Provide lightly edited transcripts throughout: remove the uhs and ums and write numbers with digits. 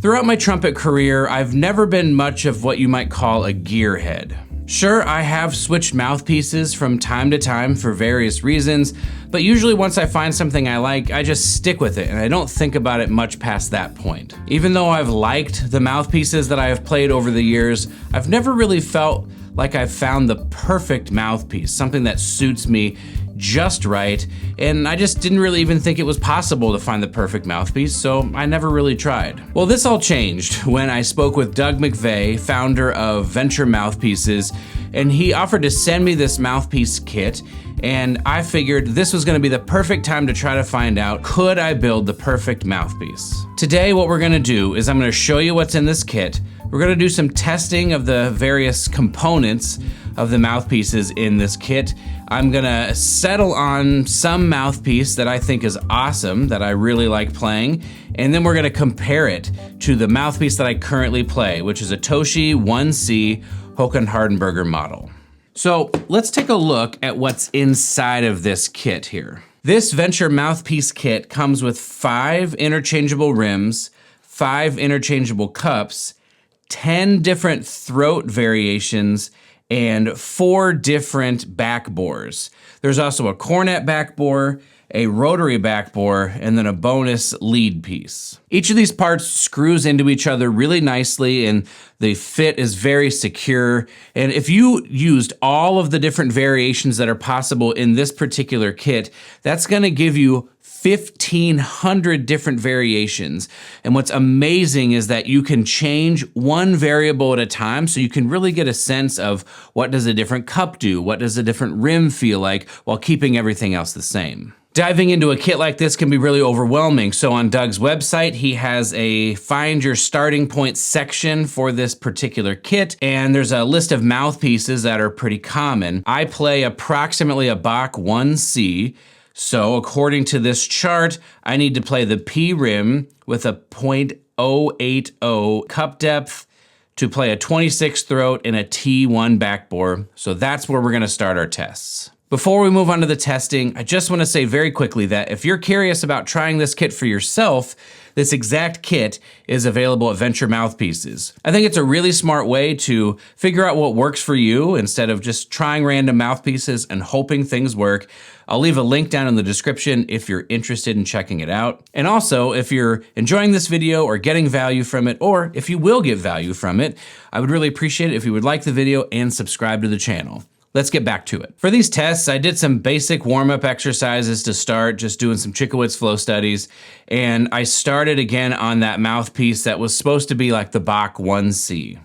Throughout my trumpet career, I've never been much of what you might call a gearhead. Sure, I have switched mouthpieces from time to time for various reasons, but usually once I find something I like, I just stick with it and I don't think about it much past that point. Even though I've liked the mouthpieces that I have played over the years, I've never really felt like I've found the perfect mouthpiece, something that suits me just right, and I just didn't really even think it was possible to find the perfect mouthpiece, so I never really tried. Well, this all changed when I spoke with Doug McVeigh, founder of Vennture Mouthpieces, and he offered to send me this mouthpiece kit, and I figured this was gonna be the perfect time to try to find out, could I build the perfect mouthpiece? Today, what we're gonna do is I'm gonna show you what's in this kit. We're gonna do some testing of the various components of the mouthpieces in this kit. I'm gonna settle on some mouthpiece that I think is awesome, that I really like playing, and then we're gonna compare it to the mouthpiece that I currently play, which is a Toshi 1C Håkan Hardenberger model. So let's take a look at what's inside of this kit here. This Vennture Mouthpiece kit comes with 5 interchangeable rims, 5 interchangeable cups, 10 different throat variations, and 4 different backbores. There's also a cornet backbore, a rotary backbore, and then a bonus lead piece. Each of these parts screws into each other really nicely, and the fit is very secure. And if you used all of the different variations that are possible in this particular kit, that's gonna give you 1,500 different variations. And what's amazing is that you can change one variable at a time, so you can really get a sense of what does a different cup do, what does a different rim feel like, while keeping everything else the same. Diving into a kit like this can be really overwhelming. So on Doug's website, he has a find your starting point section for this particular kit, and there's a list of mouthpieces that are pretty common. I play approximately a Bach 1C, so according to this chart, I need to play the P rim with a .080 cup depth to play a 26 throat and a T1 backbore. So that's where we're gonna start our tests. Before we move on to the testing, I just wanna say very quickly that if you're curious about trying this kit for yourself, this exact kit is available at Vennture Mouthpieces. I think it's a really smart way to figure out what works for you instead of just trying random mouthpieces and hoping things work. I'll leave a link down in the description if you're interested in checking it out. And also, if you're enjoying this video or getting value from it, or if you will get value from it, I would really appreciate it if you would like the video and subscribe to the channel. Let's get back to it. For these tests, I did some basic warm-up exercises to start, just doing some Chikowitz flow studies, and I started again on that mouthpiece that was supposed to be like the Bach 1C.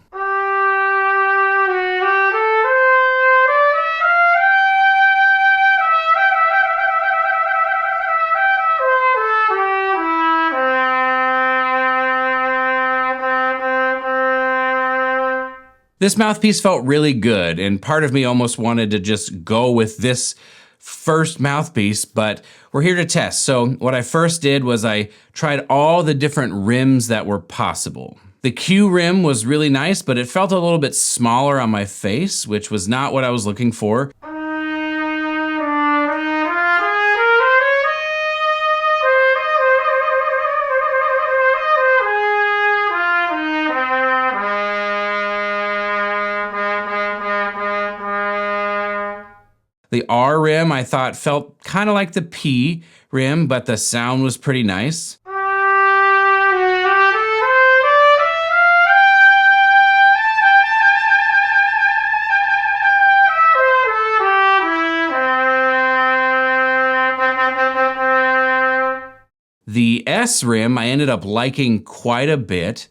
This mouthpiece felt really good, and part of me almost wanted to just go with this first mouthpiece, but we're here to test. So what I first did was I tried all the different rims that were possible. The Q rim was really nice, but it felt a little bit smaller on my face, which was not what I was looking for. The R rim I thought felt kind of like the P rim, but the sound was pretty nice. The S rim I ended up liking quite a bit.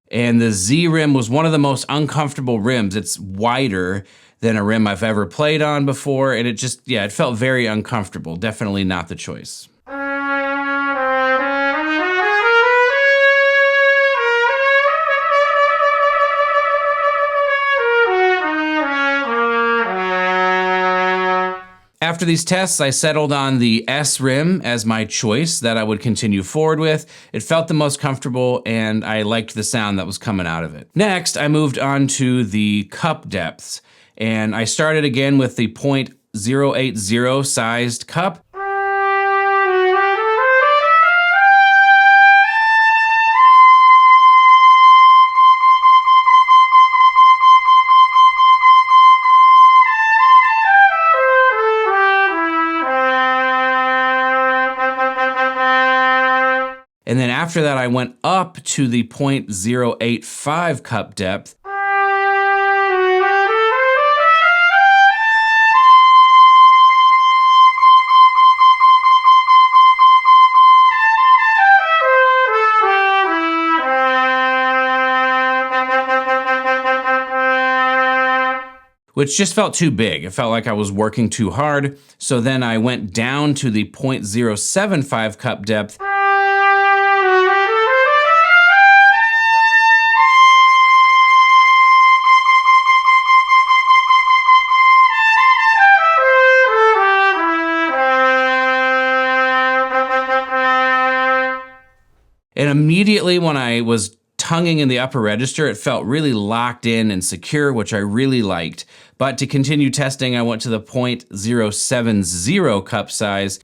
And the Z rim was one of the most uncomfortable rims. It's wider than a rim I've ever played on before, and it felt very uncomfortable. Definitely not the choice. after these tests, I settled on the S rim as my choice that I would continue forward with. It felt the most comfortable and I liked the sound that was coming out of it. Next, I moved on to the cup depths, and I started again with the .080 sized cup. And then after that, I went up to the .085 cup depth. Which just felt too big. It felt like I was working too hard. So then I went down to the .075 cup depth. And immediately when I was tonguing in the upper register, it felt really locked in and secure, which I really liked. But to continue testing, I went to the .070 cup size.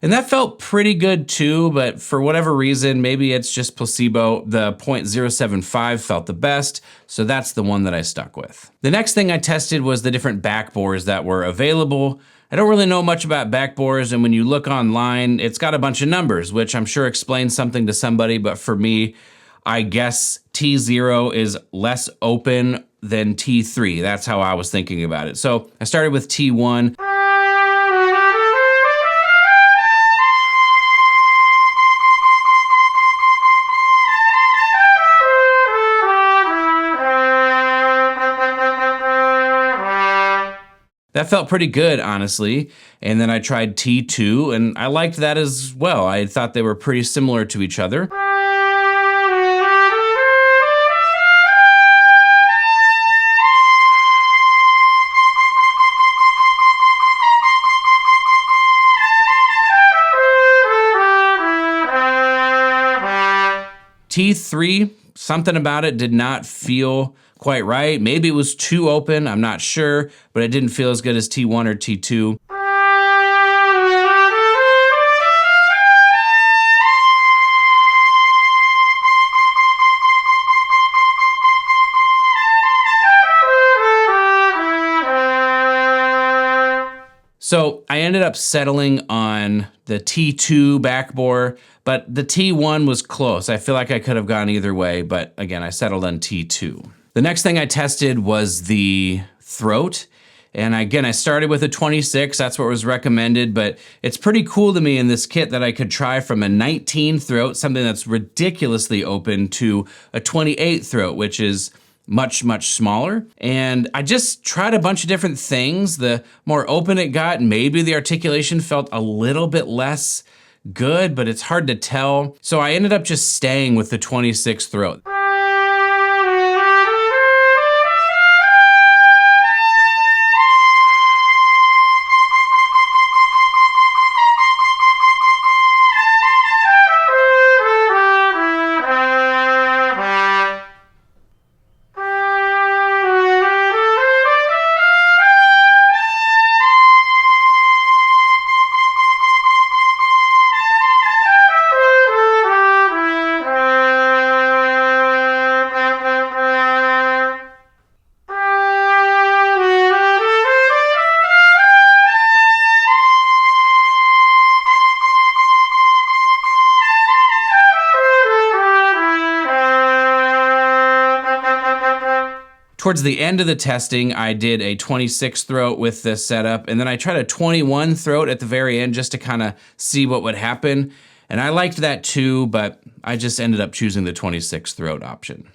And that felt pretty good too, but for whatever reason, maybe it's just placebo, the .075 felt the best, so that's the one that I stuck with. The next thing I tested was the different backbores that were available. I don't really know much about backbores, and when you look online, it's got a bunch of numbers, which I'm sure explains something to somebody, but for me, I guess T0 is less open than T3. That's how I was thinking about it. So I started with T1. That felt pretty good, honestly. And then I tried T2, and I liked that as well. I thought they were pretty similar to each other. T3, something about it did not feel quite right. Maybe it was too open, I'm not sure, but it didn't feel as good as T1 or T2. So I ended up settling on the T2 backbore, but the T1 was close. I feel like I could have gone either way, but again, I settled on T2. The next thing I tested was the throat. And again, I started with a 26, that's what was recommended, but it's pretty cool to me in this kit that I could try from a 19 throat, something that's ridiculously open, to a 28 throat, which is much, much smaller. And I just tried a bunch of different things. The more open it got, maybe the articulation felt a little bit less good, but it's hard to tell. So I ended up just staying with the 26 throat. Towards the end of the testing, I did a 26 throat with this setup, and then I tried a 21 throat at the very end just to kind of see what would happen. And I liked that too, but I just ended up choosing the 26 throat option.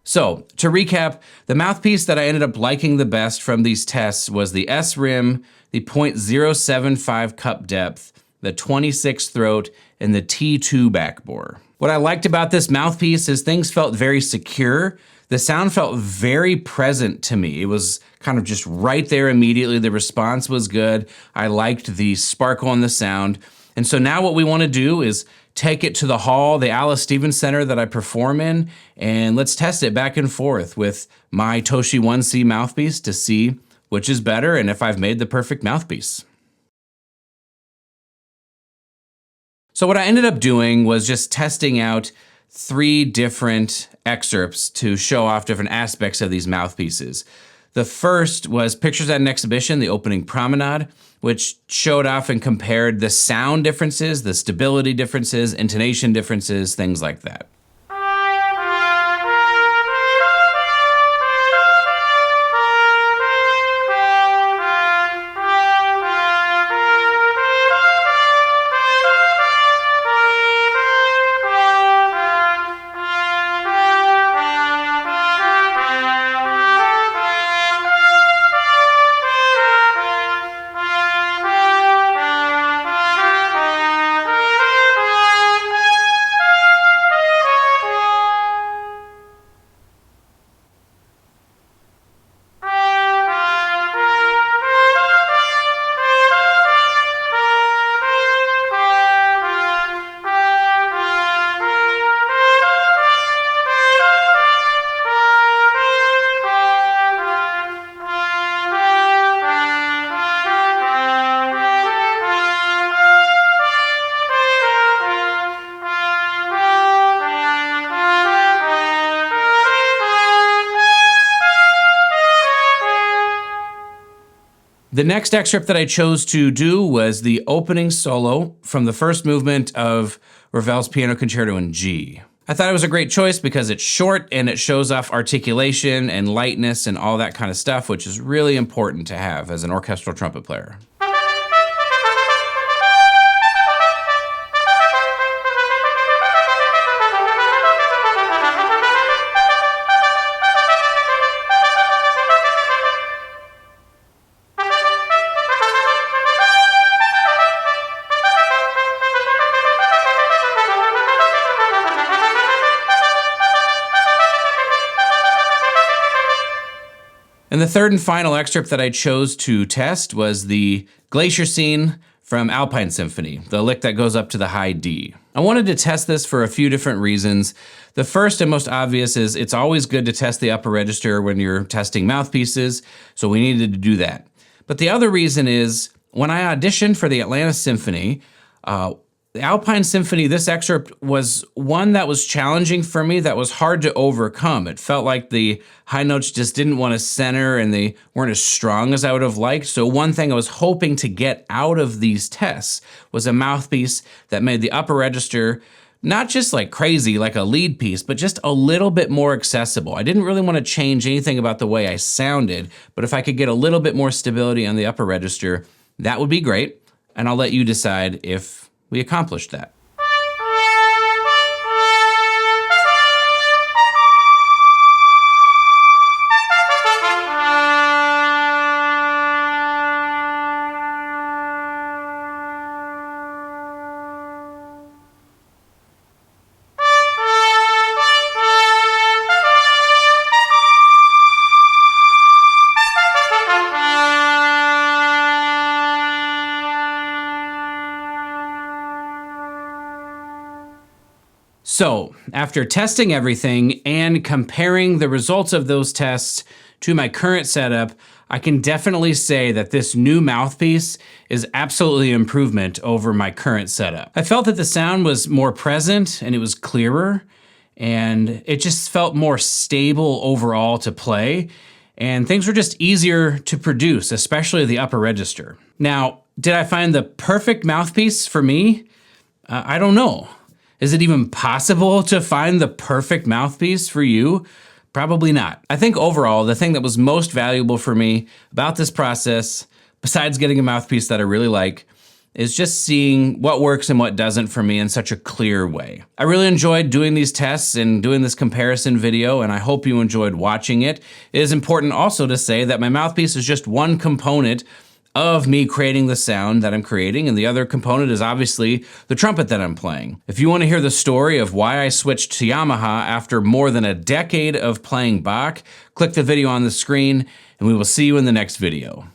So, to recap, the mouthpiece that I ended up liking the best from these tests was the S rim, the .075 cup depth, the 26 throat, and the T2 backbore. What I liked about this mouthpiece is things felt very secure. The sound felt very present to me. It was kind of just right there immediately. The response was good. I liked the sparkle in the sound. And so now what we want to do is take it to the hall, the Alice Stevens Center that I perform in, and let's test it back and forth with my Toshi 1C mouthpiece to see which is better and if I've made the perfect mouthpiece. So what I ended up doing was just testing out 3 different excerpts to show off different aspects of these mouthpieces. The first was Pictures at an Exhibition, the opening promenade, which showed off and compared the sound differences, the stability differences, intonation differences, things like that. The next excerpt that I chose to do was the opening solo from the first movement of Ravel's Piano Concerto in G. I thought it was a great choice because it's short and it shows off articulation and lightness and all that kind of stuff, which is really important to have as an orchestral trumpet player. And the third and final excerpt that I chose to test was the Glacier Scene from Alpine Symphony, the lick that goes up to the high D. I wanted to test this for a few different reasons. The first and most obvious is it's always good to test the upper register when you're testing mouthpieces, so we needed to do that. But the other reason is when I auditioned for the Atlanta Symphony, the Alpine Symphony, this excerpt was one that was challenging for me, that was hard to overcome. It felt like the high notes just didn't want to center and they weren't as strong as I would have liked. So one thing I was hoping to get out of these tests was a mouthpiece that made the upper register not just like crazy, like a lead piece, but just a little bit more accessible. I didn't really want to change anything about the way I sounded, but if I could get a little bit more stability on the upper register, that would be great. And I'll let you decide if we accomplished that. So, after testing everything and comparing the results of those tests to my current setup, I can definitely say that this new mouthpiece is absolutely an improvement over my current setup. I felt that the sound was more present and it was clearer, and it just felt more stable overall to play, and things were just easier to produce, especially the upper register. Now, did I find the perfect mouthpiece for me? I don't know. Is it even possible to find the perfect mouthpiece for you? Probably not. I think overall, the thing that was most valuable for me about this process, besides getting a mouthpiece that I really like, is just seeing what works and what doesn't for me in such a clear way. I really enjoyed doing these tests and doing this comparison video, and I hope you enjoyed watching it. It is important also to say that my mouthpiece is just one component of me creating the sound that I'm creating, and the other component is obviously the trumpet that I'm playing. If you want to hear the story of why I switched to Yamaha after more than a decade of playing Bach, click the video on the screen, and we will see you in the next video.